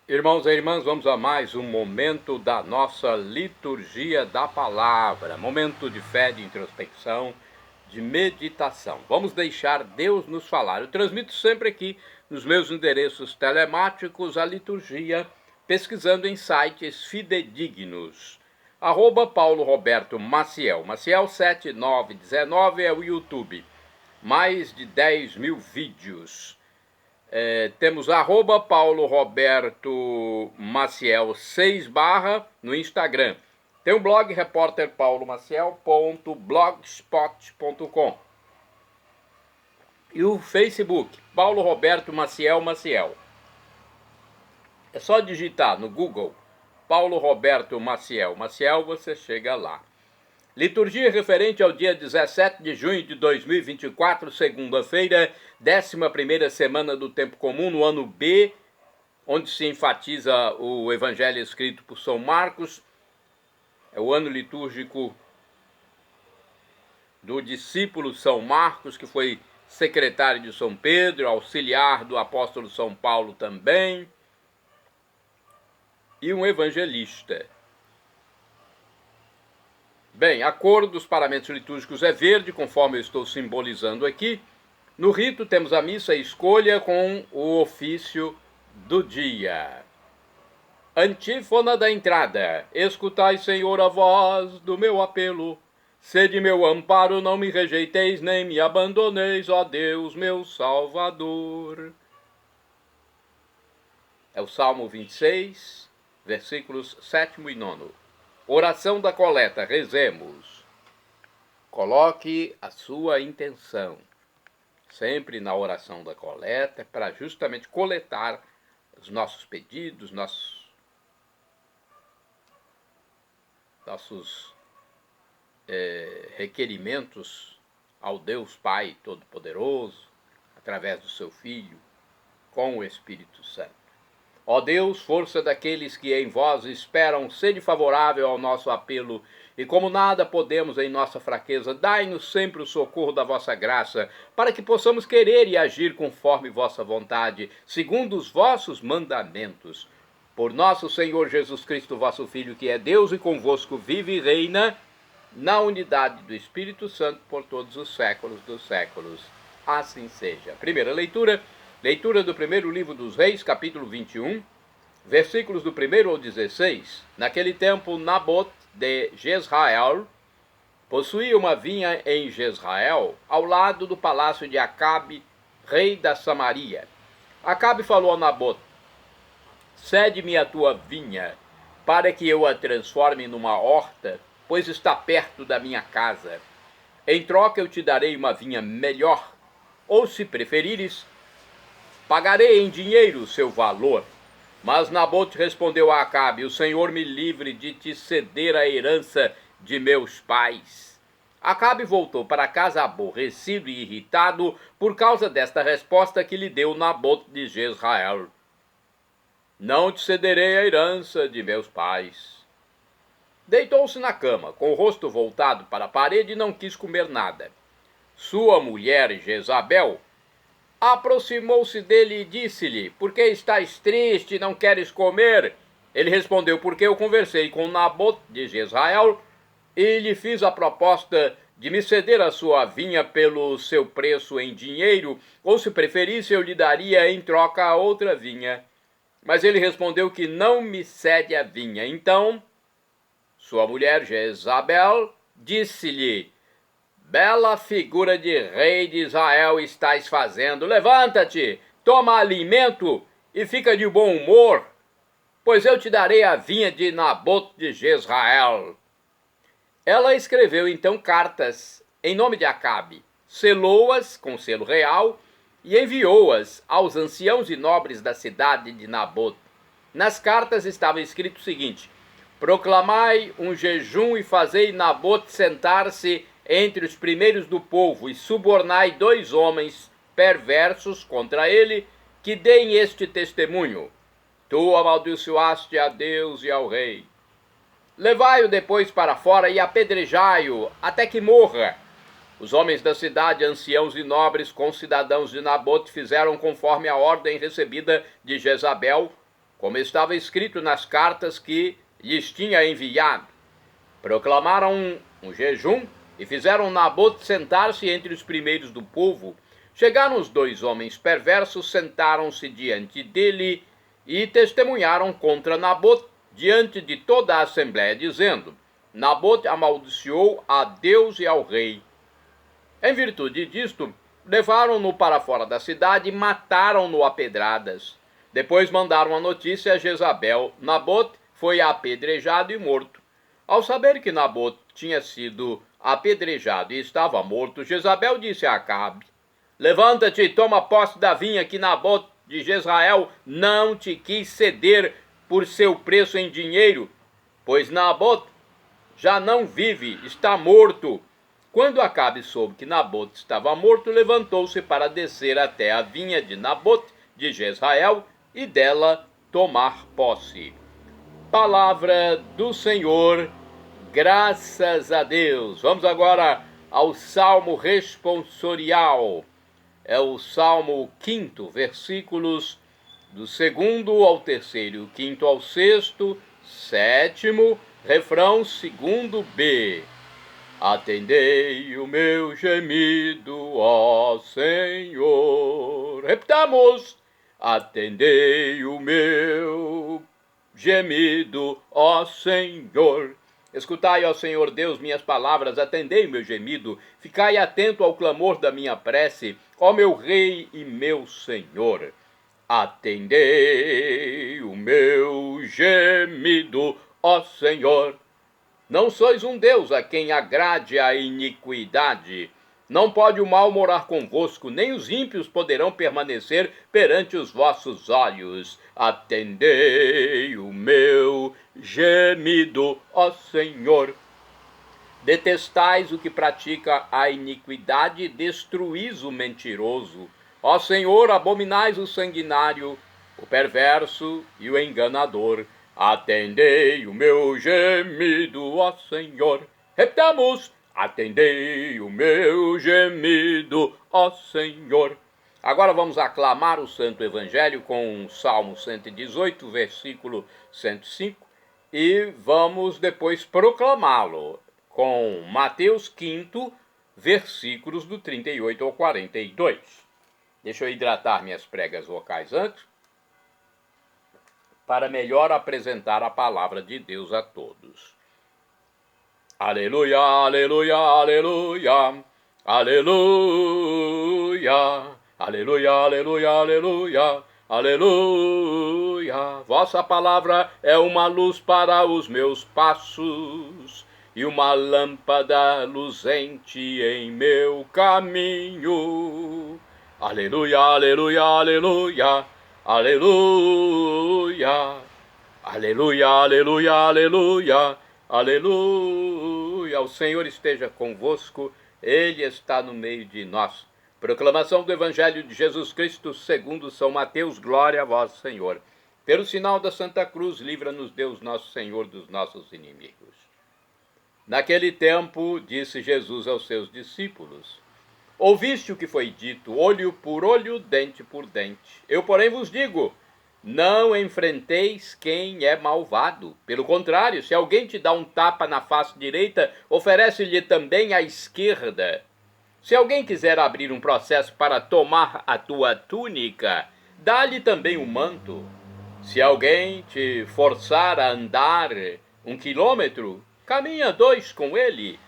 Irmãos e irmãs, vamos a mais um momento da nossa liturgia da palavra, momento de fé, de introspecção, de meditação. Vamos deixar Deus nos falar. Eu transmito sempre aqui nos meus endereços telemáticos a liturgia, pesquisando em sites fidedignos. @Paulo Roberto Maciel, Maciel 7919 é o YouTube. Mais de 10 mil vídeos. Temos @Paulo Roberto Maciel 6 no Instagram. Tem o blog repórterpaulomaciel.blogspot.com. E o Facebook, Paulo Roberto Maciel Maciel. É só digitar no Google Paulo Roberto Maciel Maciel, você chega lá. Liturgia referente ao dia 17 de junho de 2024, segunda-feira, 11ª semana do tempo comum, no ano B, onde se enfatiza o evangelho escrito por São Marcos. É o ano litúrgico do discípulo São Marcos, que foi secretário de São Pedro, auxiliar do apóstolo São Paulo também, e um evangelista. Bem, a cor dos paramentos litúrgicos é verde, conforme eu estou simbolizando aqui. No rito temos a missa escolha com o ofício do dia. Antífona da entrada. Escutai, Senhor, a voz do meu apelo. Sede meu amparo, não me rejeiteis, nem me abandoneis, ó Deus, meu Salvador. É o Salmo 26, versículos 7º e 9º. Oração da coleta, rezemos. Coloque a sua intenção sempre na oração da coleta para justamente coletar os nossos pedidos, nossos requerimentos ao Deus Pai Todo-Poderoso, através do seu Filho, com o Espírito Santo. Ó Deus, força daqueles que em vós esperam, sede favorável ao nosso apelo, e como nada podemos em nossa fraqueza, dai-nos sempre o socorro da vossa graça, para que possamos querer e agir conforme vossa vontade, segundo os vossos mandamentos. Por nosso Senhor Jesus Cristo, vosso Filho, que é Deus e convosco vive e reina, na unidade do Espírito Santo, por todos os séculos dos séculos. Assim seja. Primeira leitura. Leitura do primeiro livro dos Reis, capítulo 21, versículos do 1º ao 16. Naquele tempo, Nabote de Jezrael possuía uma vinha em Jezrael, ao lado do palácio de Acabe, rei da Samaria. Acabe falou a Nabote: cede-me a tua vinha, para que eu a transforme numa horta, pois está perto da minha casa. Em troca eu te darei uma vinha melhor, ou se preferires, pagarei em dinheiro o seu valor. Mas Nabote respondeu a Acabe: o Senhor me livre de te ceder a herança de meus pais. Acabe voltou para casa aborrecido e irritado por causa desta resposta que lhe deu Nabote de Jezrael: não te cederei a herança de meus pais. Deitou-se na cama, com o rosto voltado para a parede, e não quis comer nada. Sua mulher Jezabel aproximou-se dele e disse-lhe: por que estás triste e não queres comer? Ele respondeu: porque eu conversei com Nabote de Jezrael e lhe fiz a proposta de me ceder a sua vinha pelo seu preço em dinheiro, ou se preferisse eu lhe daria em troca a outra vinha. Mas ele respondeu que não me cede a vinha. Então sua mulher Jezabel disse-lhe: bela figura de rei de Israel estás fazendo. Levanta-te, toma alimento e fica de bom humor, pois eu te darei a vinha de Nabote de Jezrael. Ela escreveu então cartas em nome de Acabe, selou-as com selo real e enviou-as aos anciãos e nobres da cidade de Nabote. Nas cartas estava escrito o seguinte: proclamai um jejum e fazei Nabote sentar-se entre os primeiros do povo, e subornai 2 homens perversos contra ele, que deem este testemunho: tu amaldiçoaste a Deus e ao rei. Levai-o depois para fora e apedrejai-o até que morra. Os homens da cidade, anciãos e nobres, concidadãos de Nabote, fizeram conforme a ordem recebida de Jezabel, como estava escrito nas cartas que lhes tinha enviado. Proclamaram um jejum e fizeram Nabote sentar-se entre os primeiros do povo. Chegaram os 2 homens perversos, sentaram-se diante dele e testemunharam contra Nabote diante de toda a assembléia, dizendo: Nabote amaldiçoou a Deus e ao rei. Em virtude disto, levaram-no para fora da cidade e mataram-no a pedradas. Depois mandaram a notícia a Jezabel. Nabote foi apedrejado e morto. Ao saber que Nabote tinha sido apedrejado e estava morto, Jezabel disse a Acabe: Levanta-te e toma posse da vinha que Nabote de Jezrael não te quis ceder por seu preço em dinheiro, pois Nabote já não vive, está morto. Quando Acabe soube que Nabote estava morto, levantou-se para descer até a vinha de Nabote de Jezrael e dela tomar posse. Palavra do Senhor, graças a Deus. Vamos agora ao Salmo responsorial. É o Salmo 5, versículos do 2º ao 3º, 5º ao 6º, 7º, refrão 2b. Atendei o meu gemido, ó Senhor. Repitamos: atendei o meu gemido, ó Senhor. Escutai, ó Senhor Deus, minhas palavras, atendei o meu gemido, ficai atento ao clamor da minha prece, ó meu Rei e meu Senhor. Atendei o meu gemido, ó Senhor. Não sois um Deus a quem agrade a iniquidade. Não pode o mal morar convosco, nem os ímpios poderão permanecer perante os vossos olhos. Atendei o meu gemido, ó Senhor. Detestais o que pratica a iniquidade e destruís o mentiroso. Ó Senhor, abominais o sanguinário, o perverso e o enganador. Atendei o meu gemido, ó Senhor. Repitamos: atendei o meu gemido, ó Senhor. Agora vamos aclamar o Santo Evangelho com o Salmo 118, versículo 105, e vamos depois proclamá-lo com Mateus 5, versículos do 38 ao 42. Deixa eu hidratar minhas pregas vocais antes, para melhor apresentar a palavra de Deus a todos. Aleluia, aleluia, aleluia, aleluia, aleluia, aleluia, aleluia, aleluia. Vossa palavra é uma luz para os meus passos e uma lâmpada luzente em meu caminho. Aleluia, aleluia, aleluia, aleluia, aleluia, aleluia, aleluia, aleluia. O Senhor esteja convosco, Ele está no meio de nós. Proclamação do Evangelho de Jesus Cristo segundo São Mateus. Glória a vós, Senhor. Pelo sinal da Santa Cruz, livra-nos Deus nosso Senhor dos nossos inimigos. Naquele tempo, disse Jesus aos seus discípulos: Ouviste o que foi dito, olho por olho, dente por dente. Eu, porém, vos digo, não enfrenteis quem é malvado. Pelo contrário, se alguém te dá um tapa na face direita, oferece-lhe também a esquerda. Se alguém quiser abrir um processo para tomar a tua túnica, dá-lhe também um manto. Se alguém te forçar a andar 1 quilômetro, caminha 2 com ele.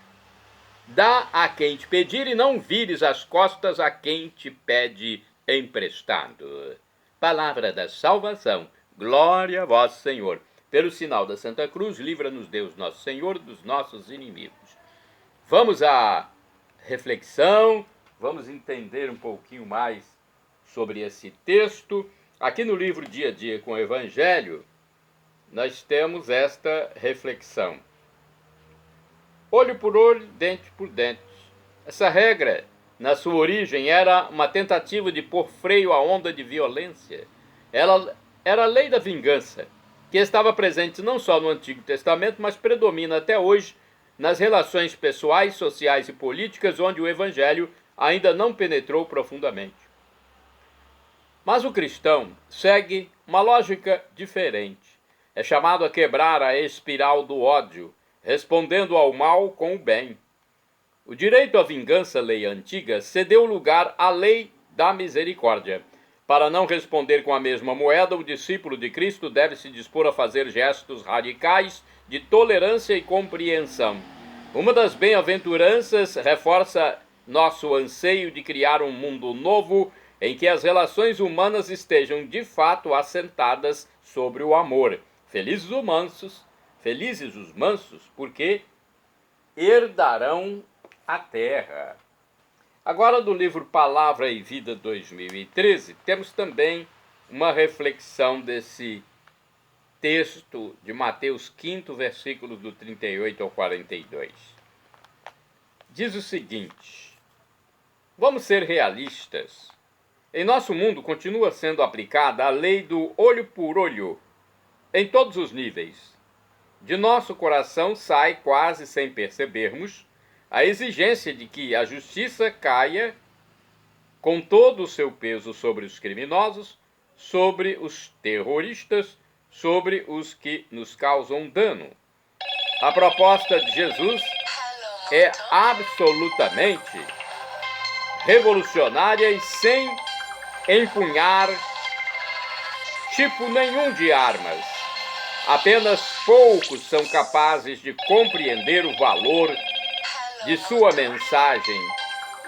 Dá a quem te pedir e não vires as costas a quem te pede emprestado. Palavra da salvação. Glória a vós, Senhor. Pelo sinal da Santa Cruz, livra-nos Deus nosso Senhor dos nossos inimigos. Vamos à reflexão, vamos entender um pouquinho mais sobre esse texto. Aqui no livro Dia a Dia com o Evangelho, nós temos esta reflexão. Olho por olho, dente por dente. Essa regra, na sua origem, era uma tentativa de pôr freio à onda de violência. Ela era a lei da vingança, que estava presente não só no Antigo Testamento, mas predomina até hoje nas relações pessoais, sociais e políticas, onde o Evangelho ainda não penetrou profundamente. Mas o cristão segue uma lógica diferente. É chamado a quebrar a espiral do ódio, respondendo ao mal com o bem. O direito à vingança, lei antiga, cedeu lugar à lei da misericórdia. Para não responder com a mesma moeda, o discípulo de Cristo deve se dispor a fazer gestos radicais de tolerância e compreensão. Uma das bem-aventuranças reforça nosso anseio de criar um mundo novo em que as relações humanas estejam de fato assentadas sobre o amor. Felizes os mansos, porque herdarão a terra. Agora, do livro Palavra e Vida 2013, temos também uma reflexão desse texto de Mateus 5, versículos do 38 ao 42. Diz o seguinte: vamos ser realistas. Em nosso mundo continua sendo aplicada a lei do olho por olho, em todos os níveis. De nosso coração sai, quase sem percebermos, a exigência de que a justiça caia com todo o seu peso sobre os criminosos, sobre os terroristas, sobre os que nos causam dano. A proposta de Jesus é absolutamente revolucionária e sem empunhar tipo nenhum de armas. Apenas poucos são capazes de compreender o valor de sua mensagem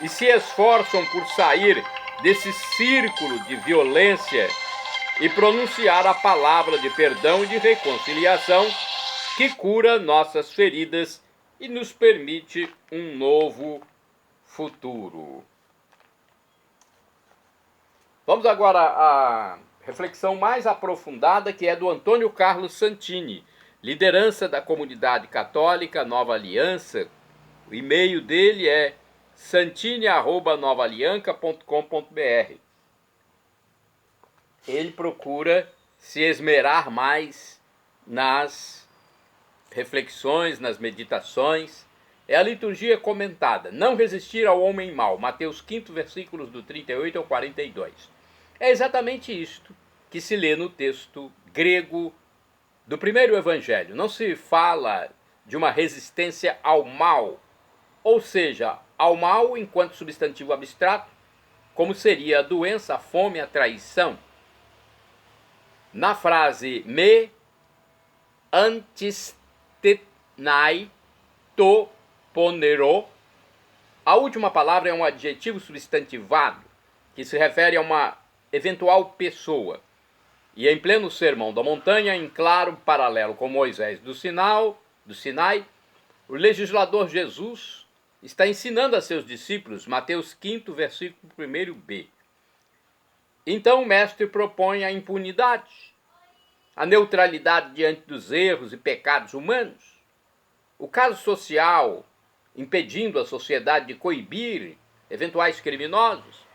e se esforçam por sair desse círculo de violência e pronunciar a palavra de perdão e de reconciliação que cura nossas feridas e nos permite um novo futuro. Vamos agora à reflexão mais aprofundada, que é do Antônio Carlos Santini, liderança da comunidade católica Nova Aliança. O e-mail dele é santini@novaalianca.com.br. Ele procura se esmerar mais nas reflexões, nas meditações. É a liturgia comentada. Não resistir ao homem mau. Mateus 5, versículos do 38 ao 42. É exatamente isto que se lê no texto grego do primeiro evangelho. Não se fala de uma resistência ao mal, ou seja, ao mal enquanto substantivo abstrato, como seria a doença, a fome, a traição. Na frase me antistenai to ponero, a última palavra é um adjetivo substantivado que se refere a uma eventual pessoa. E em pleno sermão da montanha, em claro paralelo com Moisés do Sinai, o legislador Jesus está ensinando a seus discípulos, Mateus 5, versículo 1b. Então o mestre propõe a impunidade, a neutralidade diante dos erros e pecados humanos, o caso social impedindo a sociedade de coibir eventuais criminosos?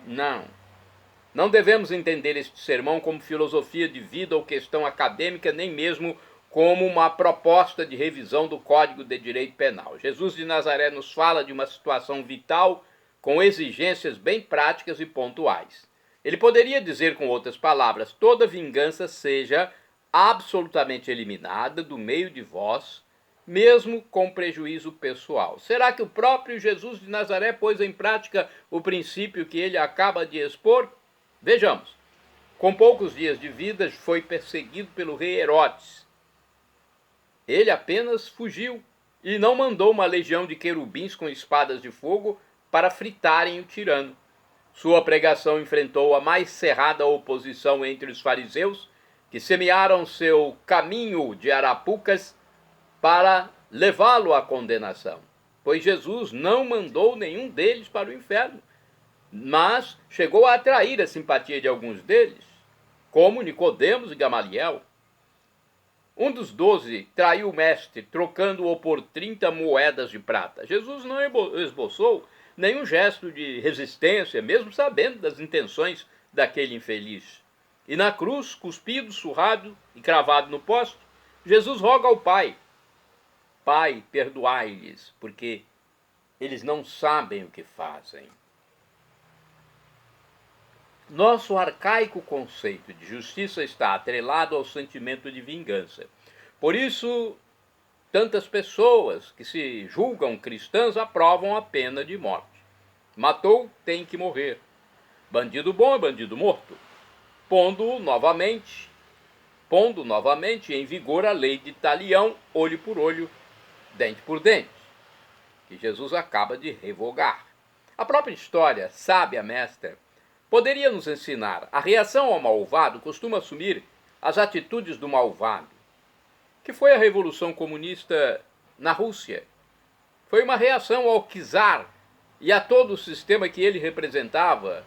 Não devemos entender este sermão como filosofia de vida ou questão acadêmica, nem mesmo como uma proposta de revisão do Código de Direito Penal. Jesus de Nazaré nos fala de uma situação vital com exigências bem práticas e pontuais. Ele poderia dizer, com outras palavras, toda vingança seja absolutamente eliminada do meio de vós, mesmo com prejuízo pessoal. Será que o próprio Jesus de Nazaré pôs em prática o princípio que ele acaba de expor? Vejamos. Com poucos dias de vida, foi perseguido pelo rei Herodes. Ele apenas fugiu e não mandou uma legião de querubins com espadas de fogo para fritarem o tirano. Sua pregação enfrentou a mais cerrada oposição entre os fariseus, que semearam seu caminho de arapucas para levá-lo à condenação, pois Jesus não mandou nenhum deles para o inferno, mas chegou a atrair a simpatia de alguns deles, como Nicodemos e Gamaliel. Um dos 12 traiu o mestre, trocando-o por 30 moedas de prata. Jesus não esboçou nenhum gesto de resistência, mesmo sabendo das intenções daquele infeliz. E na cruz, cuspido, surrado e cravado no posto, Jesus roga ao Pai: Pai, perdoai-lhes, porque eles não sabem o que fazem. Nosso arcaico conceito de justiça está atrelado ao sentimento de vingança. Por isso, tantas pessoas que se julgam cristãs aprovam a pena de morte. Matou, tem que morrer. Bandido bom é bandido morto. Pondo novamente em vigor a lei de talião, olho por olho, dente por dente, que Jesus acaba de revogar. A própria história, sábia mestra, poderia nos ensinar. A reação ao malvado costuma assumir as atitudes do malvado, que foi a Revolução Comunista na Rússia. Foi uma reação ao czar e a todo o sistema que ele representava,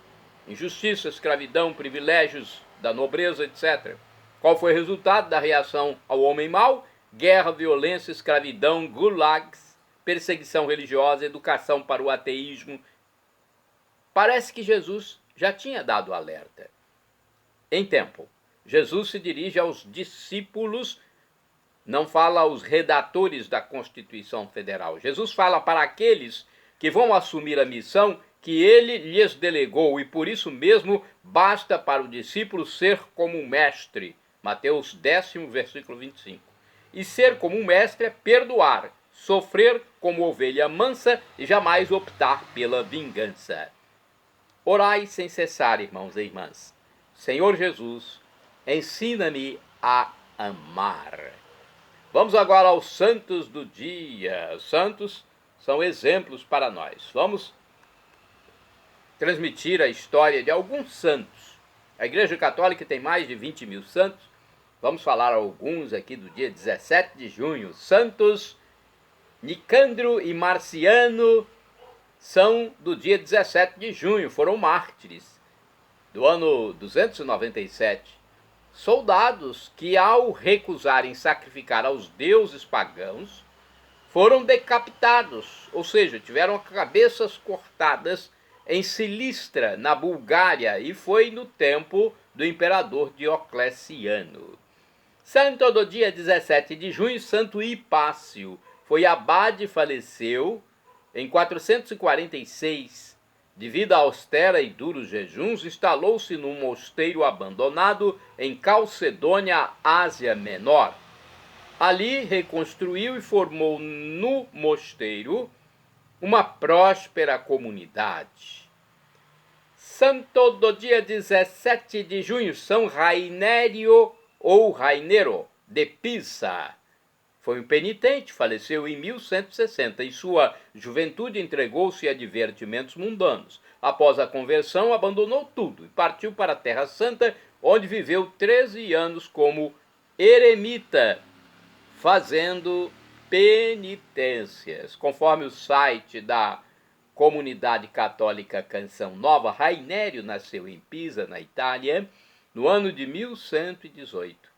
injustiça, escravidão, privilégios da nobreza, etc. Qual foi o resultado da reação ao homem mau? Guerra, violência, escravidão, gulags, perseguição religiosa, educação para o ateísmo. Parece que Jesus já tinha dado alerta. Em tempo, Jesus se dirige aos discípulos, não fala aos redatores da Constituição Federal. Jesus fala para aqueles que vão assumir a missão que ele lhes delegou, e por isso mesmo basta para o discípulo ser como um mestre. Mateus 10, versículo 25. E ser como um mestre é perdoar, sofrer como ovelha mansa e jamais optar pela vingança. Orai sem cessar, irmãos e irmãs. Senhor Jesus, ensina-me a amar. Vamos agora aos santos do dia. Os santos são exemplos para nós. Vamos transmitir a história de alguns santos. A Igreja Católica tem mais de 20 mil santos. Vamos falar alguns aqui do dia 17 de junho. Santos Nicandro e Marciano são do dia 17 de junho, foram mártires do ano 297. Soldados que, ao recusarem sacrificar aos deuses pagãos, foram decapitados, ou seja, tiveram cabeças cortadas em Silistra, na Bulgária, e foi no tempo do imperador Diocleciano. Santo do dia 17 de junho, Santo Hipácio, foi abade e faleceu em 446. Devido a austera e duros jejuns, instalou-se num mosteiro abandonado em Calcedônia, Ásia Menor. Ali reconstruiu e formou no mosteiro uma próspera comunidade. Santo do dia 17 de junho, São Rainério ou Rainero de Pisa. Foi um penitente, faleceu em 1160. Em sua juventude entregou-se a divertimentos mundanos. Após a conversão, abandonou tudo e partiu para a Terra Santa, onde viveu 13 anos como eremita, fazendo penitências. Conforme o site da Comunidade Católica Canção Nova, Rainério nasceu em Pisa, na Itália, no ano de 1118.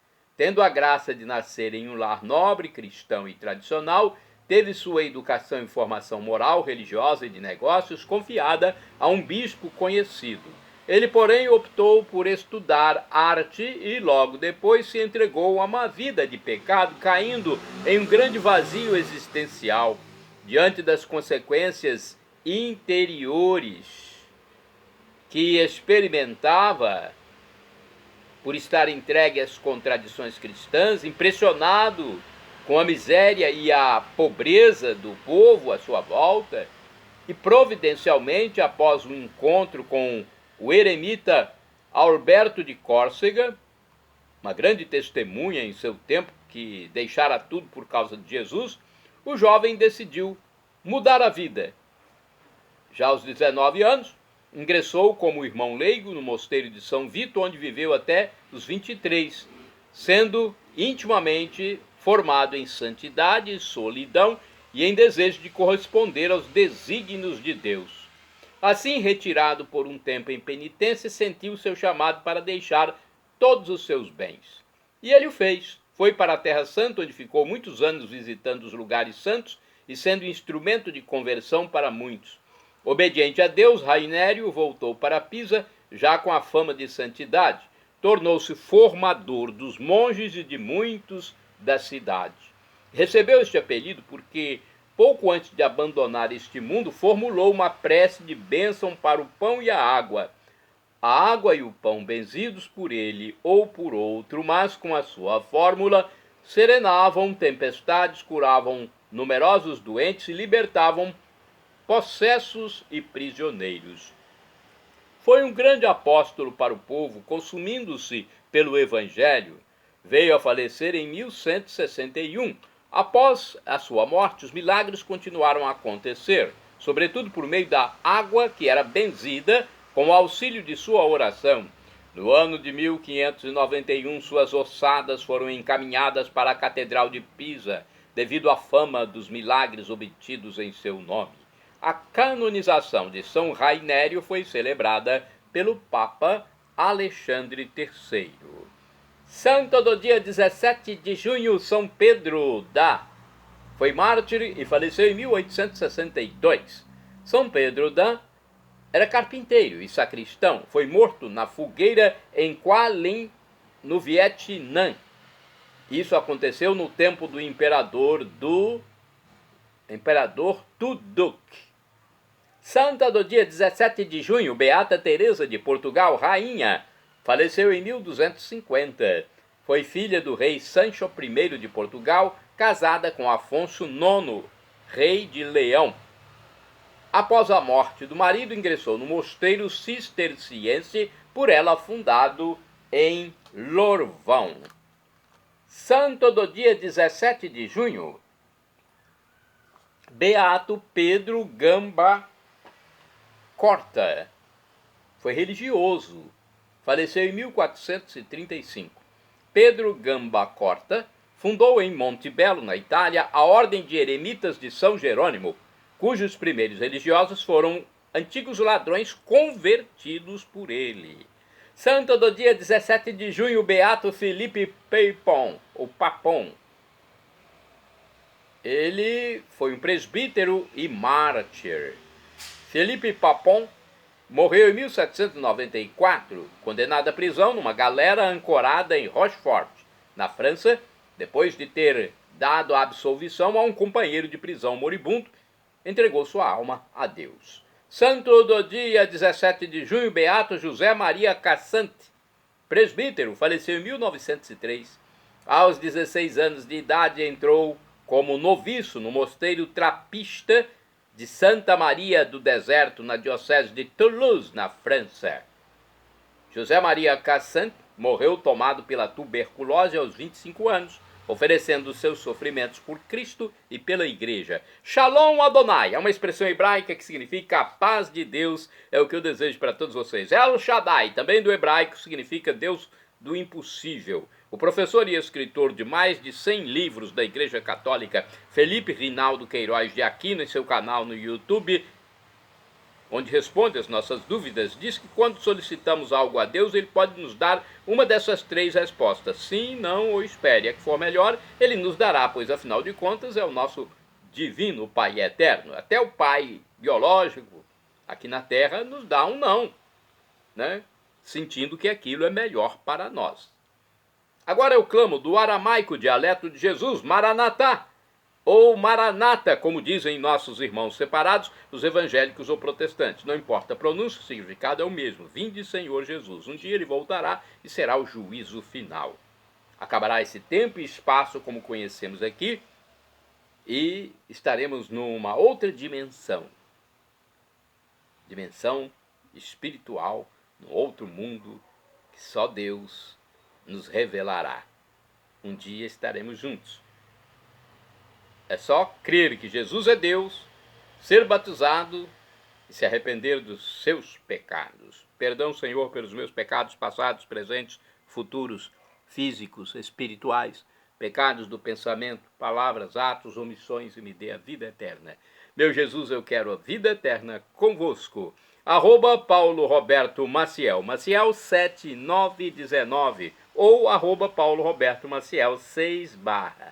Tendo a graça de nascer em um lar nobre, cristão e tradicional, teve sua educação e formação moral, religiosa e de negócios confiada a um bispo conhecido. Ele, porém, optou por estudar arte e logo depois se entregou a uma vida de pecado, caindo em um grande vazio existencial. Diante das consequências interiores que experimentava por estar entregue às contradições cristãs, impressionado com a miséria e a pobreza do povo à sua volta, e providencialmente, após um encontro com o eremita Alberto de Córcega, uma grande testemunha em seu tempo, que deixara tudo por causa de Jesus, o jovem decidiu mudar a vida. Já aos 19 anos, ingressou como irmão leigo no mosteiro de São Vito, onde viveu até os 23, sendo intimamente formado em santidade, solidão e em desejo de corresponder aos desígnios de Deus. Assim, retirado por um tempo em penitência, sentiu seu chamado para deixar todos os seus bens. E ele o fez. Foi para a Terra Santa, onde ficou muitos anos visitando os lugares santos e sendo instrumento de conversão para muitos. Obediente a Deus, Rainério voltou para Pisa, já com a fama de santidade. Tornou-se formador dos monges e de muitos da cidade. Recebeu este apelido porque, pouco antes de abandonar este mundo, formulou uma prece de bênção para o pão e a água. a água e o pão benzidos por ele ou por outro, mas com a sua fórmula, serenavam tempestades, curavam numerosos doentes e libertavam possessos e prisioneiros. Foi um grande apóstolo para o povo, consumindo-se pelo Evangelho. Veio a falecer em 1161. Após a sua morte, os milagres continuaram a acontecer, sobretudo por meio da água que era benzida, com o auxílio de sua oração. No ano de 1591, suas ossadas foram encaminhadas para a Catedral de Pisa, devido à fama dos milagres obtidos em seu nome. A canonização de São Rainério foi celebrada pelo Papa Alexandre III. Santo do dia 17 de junho, São Pedro da. Foi mártir e faleceu em 1862. São Pedro da era carpinteiro e sacristão. Foi morto na fogueira em Qualin, no Vietnã. Isso aconteceu no tempo do imperador Tu Duc. Santa do dia 17 de junho, Beata Teresa de Portugal, rainha, faleceu em 1250. Foi filha do rei Sancho I de Portugal, casada com Afonso IX, rei de Leão. Após a morte do marido, ingressou no mosteiro cisterciense, por ela fundado em Lorvão. Santo do dia 17 de junho, Beato Pedro Gamba Corta. Foi religioso. Faleceu em 1435. Pedro Gamba Corta fundou em Montebello, na Itália, a Ordem de Eremitas de São Jerônimo, cujos primeiros religiosos foram antigos ladrões convertidos por ele. Santo do dia 17 de junho, Beato Felipe Papon, ou Papon. Ele foi um presbítero e mártir. Felipe Papon morreu em 1794, condenado à prisão numa galera ancorada em Rochefort, na França, depois de ter dado a absolvição a um companheiro de prisão moribundo, entregou sua alma a Deus. Santo do dia 17 de junho, Beato José Maria Cassante, presbítero, faleceu em 1903. Aos 16 anos de idade, entrou como noviço no mosteiro trapista de Santa Maria do Deserto, na diocese de Toulouse, na França. José Maria Cassante morreu tomado pela tuberculose aos 25 anos, oferecendo seus sofrimentos por Cristo e pela Igreja. Shalom Adonai é uma expressão hebraica que significa a paz de Deus, é o que eu desejo para todos vocês. El Shaddai, também do hebraico, significa Deus do impossível. O professor e escritor de mais de 100 livros da Igreja Católica, Felipe Rinaldo Queiroz de Aquino, em seu canal no YouTube, onde responde as nossas dúvidas, diz que quando solicitamos algo a Deus, ele pode nos dar uma dessas 3 respostas: sim, não ou espere. A que for melhor, ele nos dará, pois afinal de contas é o nosso divino Pai eterno. Até o Pai biológico, aqui na Terra, nos dá um não, né? Sentindo que aquilo é melhor para nós. Agora eu clamo do aramaico, dialeto de Jesus, Maranatá, ou Maranata, como dizem nossos irmãos separados, os evangélicos ou protestantes. Não importa a pronúncia, o significado é o mesmo. Vinde, Senhor Jesus. Um dia ele voltará e será o juízo final. Acabará esse tempo e espaço como conhecemos aqui e estaremos numa outra dimensão. Dimensão espiritual, num outro mundo que só Deus nos revelará. Um dia estaremos juntos. É só crer que Jesus é Deus, ser batizado e se arrepender dos seus pecados. Perdão, Senhor, pelos meus pecados passados, presentes, futuros, físicos, espirituais, pecados do pensamento, palavras, atos, omissões, e me dê a vida eterna. Meu Jesus, eu quero a vida eterna convosco. @Paulo Roberto Maciel, Maciel 7919, ou @Paulo Roberto Maciel 6 /.